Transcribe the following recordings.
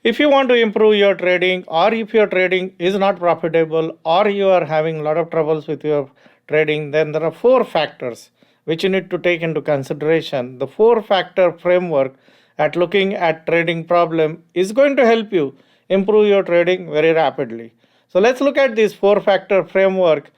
If you want to improve your trading, or if your trading is not profitable, or you are having a lot of troubles with your trading, then there are four factors which you need to take into consideration. The four factor framework at looking at trading problem is going to help you improve your trading very rapidly. So let's look at this four factor framework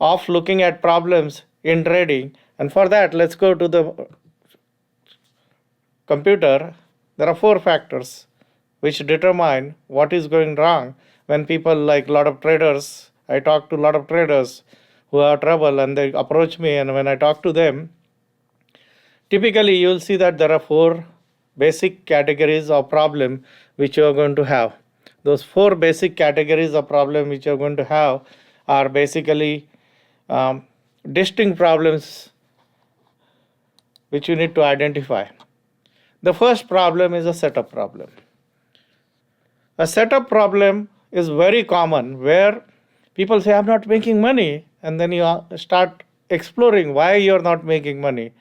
of looking at problems in trading. And for that, let's go to the computer. There are four factors which determine what is going wrong when people, like a lot of traders, I talk to a lot of traders who have trouble and they approach me, and when I talk to them, typically you'll see that there are four basic categories of problem which you are going to have. Those four basic categories of problem which you are going to have are basically distinct problems which you need to identify. The first problem is a setup problem. A setup problem is very common where people say, I'm not making money. And then you start exploring why you're not making money.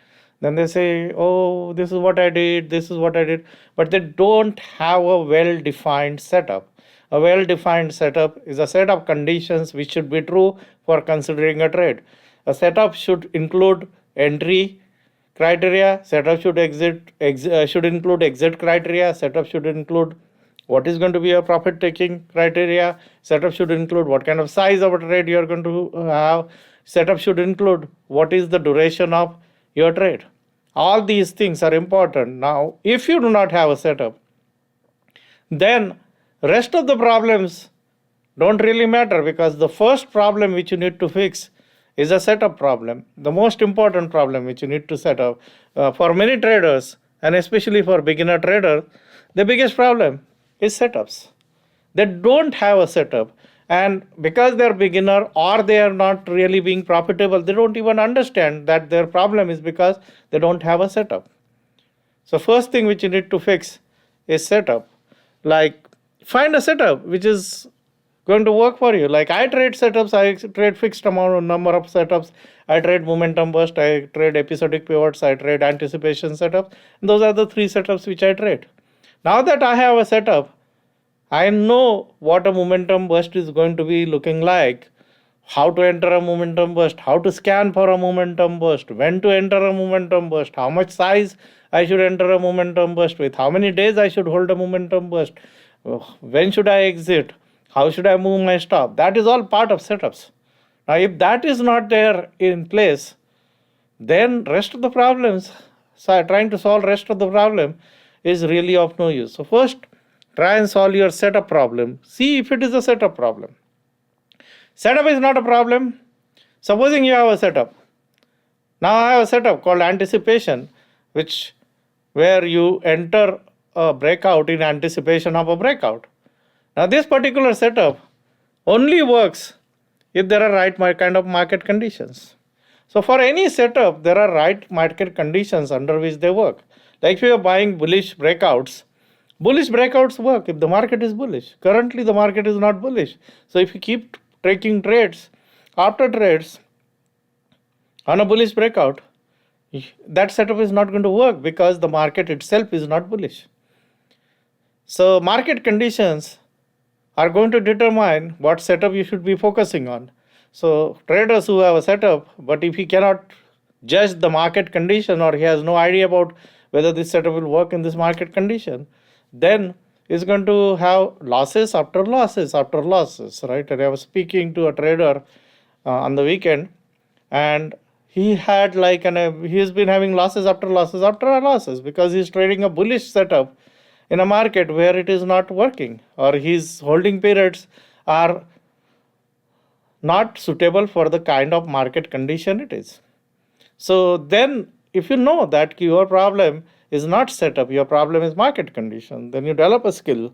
Then they say, oh, this is what I did, this is what I did. But they don't have a well-defined setup. A well-defined setup is a set of conditions which should be true for considering a trade. A setup should include entry criteria, setup should should include exit criteria, setup should include what is going to be a profit taking criteria, setup should include what kind of size of a trade you are going to have, setup should include what is the duration of your trade. All these things are important. Now, if you do not have a setup, then rest of the problems don't really matter, because the first problem which you need to fix is a setup problem, the most important problem which you need to set up. For many traders, and especially for beginner traders, the biggest problem is setups. They don't have a setup, and because they're beginner or they are not really being profitable, they don't even understand that their problem is because they don't have a setup. So first thing which you need to fix is setup. Like, find a setup which is going to work for you. Like, I trade setups, I trade fixed number of setups. I trade momentum burst, I trade episodic pivots, I trade anticipation setups. And those are the three setups which I trade. Now that I have a setup, I know what a momentum burst is going to be looking like, how to enter a momentum burst, how to scan for a momentum burst, when to enter a momentum burst, how much size I should enter a momentum burst with, how many days I should hold a momentum burst, when should I exit, how should I move my stop. That is all part of setups. Now, if that is not there in place, then rest of the problems, so trying to solve rest of the problem is really of no use. So first, try and solve your setup problem. See if it is a setup problem. Setup is not a problem. Supposing you have a setup. Now I have a setup called anticipation, where you enter a breakout in anticipation of a breakout. Now this particular setup only works if there are right kind of market conditions. So for any setup, there are right market conditions under which they work. Like if you are buying bullish breakouts work if the market is bullish. Currently the market is not bullish. So if you keep taking trades after trades on a bullish breakout, that setup is not going to work because the market itself is not bullish. So market conditions are going to determine what setup you should be focusing on. So traders who have a setup, but if he cannot judge the market condition, or he has no idea about whether this setup will work in this market condition, then is going to have losses after losses after losses, right? And I was speaking to a trader on the weekend, and he had he's been having losses after losses after losses because he's trading a bullish setup in a market where it is not working, or his holding periods are not suitable for the kind of market condition it is. So then if you know that your problem is not setup, your problem is market condition, then you develop a skill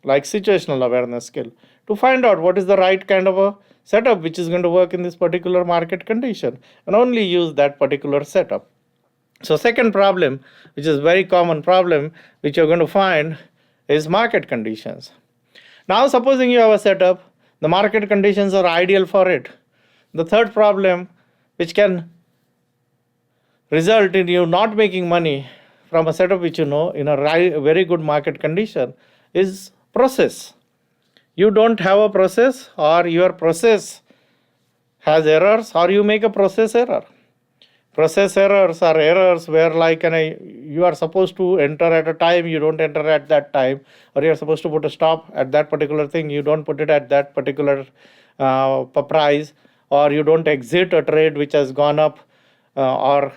like situational awareness skill to find out what is the right kind of a setup which is going to work in this particular market condition, and only use that particular setup. So second problem, which is very common problem, which you're going to find is market conditions. Now supposing you have a setup, the market conditions are ideal for it. The third problem, which can result in you not making money from a setup which you know in a very good market condition, is process. You don't have a process, or your process has errors, or you make a process error. Process errors are errors where you are supposed to enter at a time, you don't enter at that time, or you're supposed to put a stop at that particular thing, you don't put it at that particular price, or you don't exit a trade which has gone up, or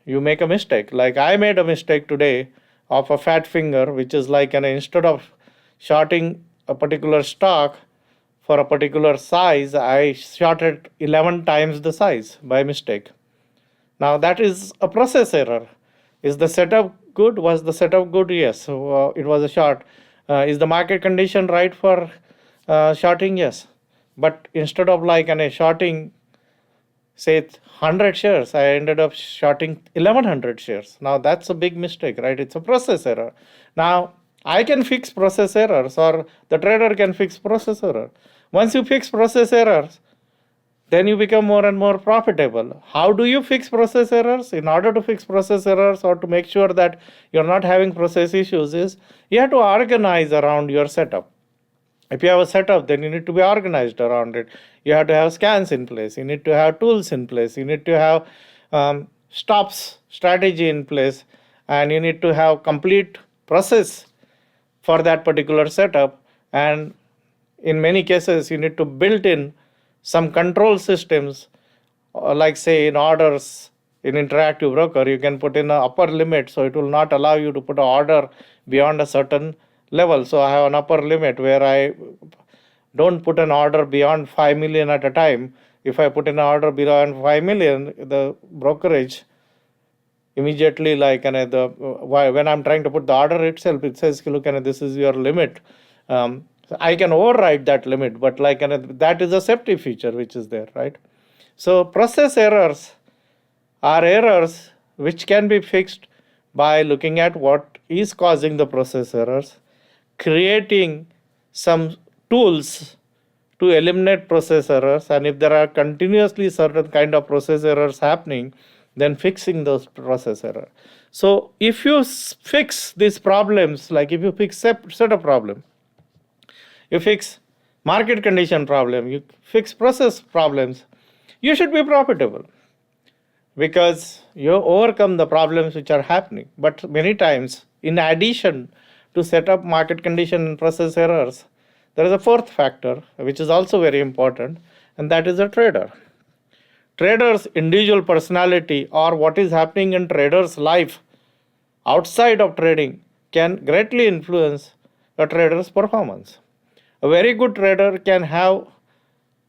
you make a mistake. Like I made a mistake today of a fat finger, which is instead of shorting a particular stock for a particular size, I shorted 11 times the size by mistake. Now that is a process error. Is the setup good? Was the setup good? Yes. So it was a short. Is the market condition right for shorting? Yes. But instead of shorting, say 100 shares, I ended up shorting 1100 shares. Now that's a big mistake, right? It's a process error. Now I can fix process errors, or the trader can fix process error. Once you fix process errors, then you become more and more profitable. How do you fix process errors? In order to fix process errors, or to make sure that you're not having process issues, is you have to organize around your setup. If you have a setup, then you need to be organized around it. You have to have scans in place. You need to have tools in place. You need to have stops strategy in place, and you need to have complete process for that particular setup. And in many cases, you need to build in some control systems, like say in orders in interactive broker, you can put in an upper limit, so it will not allow you to put an order beyond a certain level. So I have an upper limit where I don't put an order beyond 5 million at a time. If I put in an order beyond 5 million, the brokerage immediately when I'm trying to put the order itself, it says, look, this is your limit. I can override that limit, but that is a safety feature which is there, right? So process errors are errors which can be fixed by looking at what is causing the process errors, creating some tools to eliminate process errors, and if there are continuously certain kind of process errors happening, then fixing those process errors. So if you fix these problems, like if you fix set of problem, you fix market condition problem, you fix process problems, you should be profitable because you overcome the problems which are happening. But many times, in addition to set up market condition and process errors, there is a fourth factor which is also very important, and that is a trader. Trader's individual personality, or what is happening in trader's life outside of trading, can greatly influence a trader's performance. A very good trader can have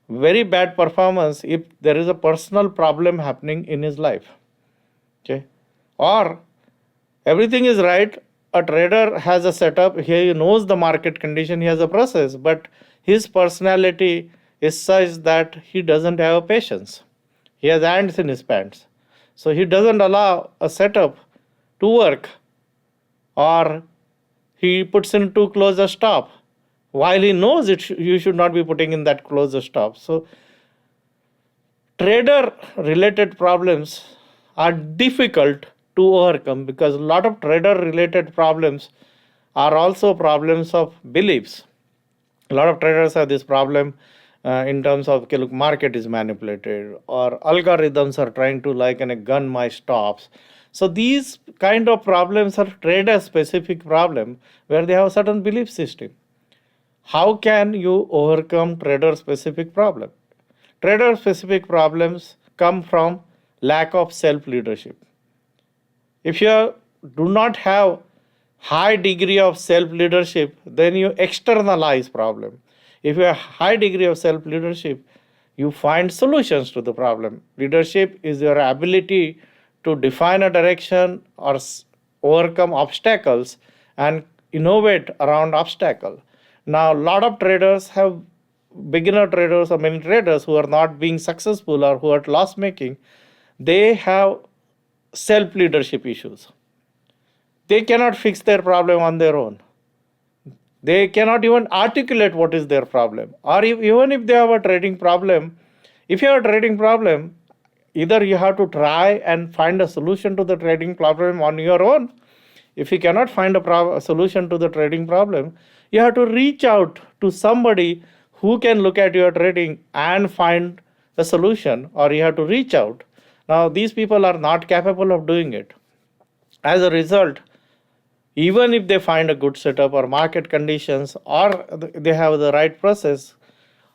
very bad performance if there is a personal problem happening in his life. Okay? Or everything is right, a trader has a setup, he knows the market condition, he has a process, but his personality is such that he doesn't have a patience. He has ants in his pants. So he doesn't allow a setup to work, or he puts in too close a stop while he knows you should not be putting in that closer stop. So trader related problems are difficult to overcome because a lot of trader related problems are also problems of beliefs. A lot of traders have this problem in terms of, okay, look, market is manipulated, or algorithms are trying to gun my stops. So these kind of problems are trader specific problem where they have a certain belief system. How can you overcome trader specific problem? Trader specific problems come from lack of self leadership. If you do not have high degree of self leadership, then you externalize problem. If you have high degree of self leadership, you find solutions to the problem. Leadership is your ability to define a direction or overcome obstacles and innovate around obstacle. Now, a lot of traders have beginner traders or many traders who are not being successful or who are loss making. They have self leadership issues. They cannot fix their problem on their own. They cannot even articulate what is their problem. Or even if they have a trading problem, if you have a trading problem, either you have to try and find a solution to the trading problem on your own, If you cannot find a solution to the trading problem, you have to reach out to somebody who can look at your trading and find a solution, or you have to reach out. Now, these people are not capable of doing it. As a result, even if they find a good setup or market conditions, or they have the right process,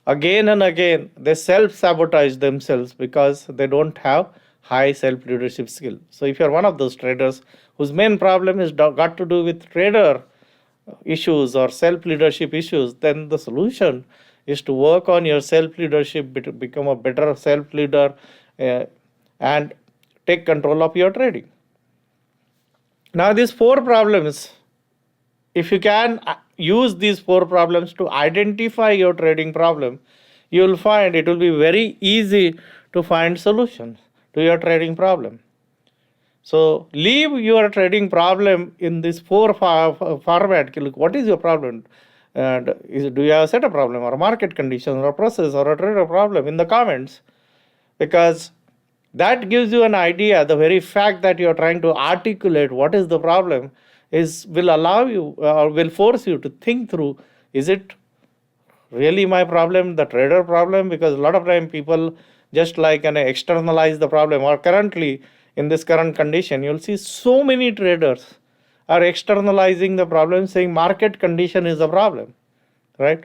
again and again they self-sabotage themselves because they don't have high self-leadership skill. So if you're one of those traders whose main problem is got to do with trader issues or self-leadership issues, then the solution is to work on your self-leadership, become a better self-leader, and take control of your trading. Now, these 4 problems, if you can use these 4 problems to identify your trading problem, you will find it will be very easy to find solutions to your trading problem. So leave your trading problem in this 4 format. Look, what is your problem? And do you have a setup problem or a market condition or a process or a trader problem in the comments? Because that gives you an idea. The very fact that you are trying to articulate what is the problem will allow you or will force you to think through, is it really my problem, the trader problem? Because a lot of time people just externalize the problem. Or currently, in this current condition, you'll see so many traders are externalizing the problem, saying market condition is a problem, right?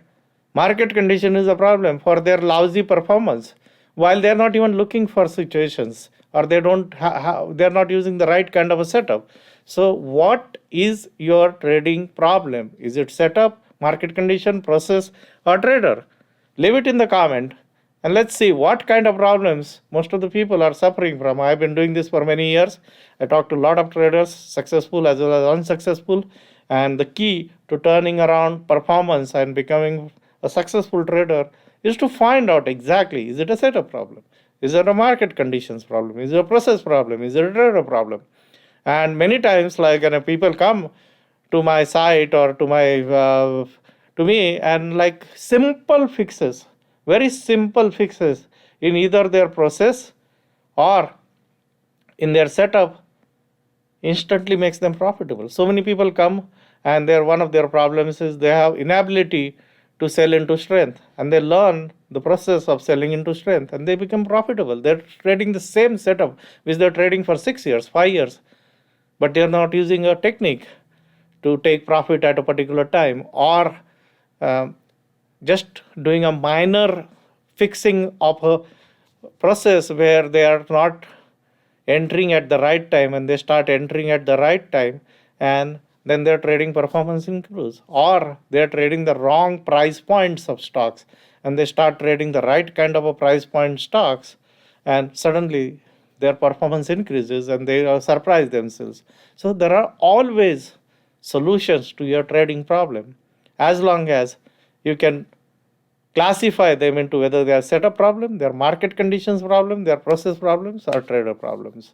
Market condition is a problem for their lousy performance, while they're not even looking for situations, or they don't they're not using the right kind of a setup. So what is your trading problem? Is it setup, market condition, process, or trader? Leave it in the comment, and let's see what kind of problems most of the people are suffering from. I've been doing this for many years. I talked to a lot of traders, successful as well as unsuccessful, and the key to turning around performance and becoming a successful trader is to find out exactly, is it a setup problem? Is it a market conditions problem? Is it a process problem? Is it a trader problem? And many times, people come to my site or to me, and simple fixes, very simple fixes in either their process or in their setup instantly makes them profitable. So many people come, and one of their problems is they have inability to sell into strength, and they learn the process of selling into strength, and they become profitable. They're trading the same setup which they're trading for 6 years, 5 years, but they're not using a technique to take profit at a particular time, or just doing a minor fixing of a process where they are not entering at the right time, and they start entering at the right time, and then their trading performance improves. Or they're trading the wrong price points of stocks, and they start trading the right kind of a price point stocks, and suddenly their performance increases and they surprise themselves. So there are always solutions to your trading problem, as long as you can classify them into whether they are setup problem, their market conditions problem, their process problems, or trader problems.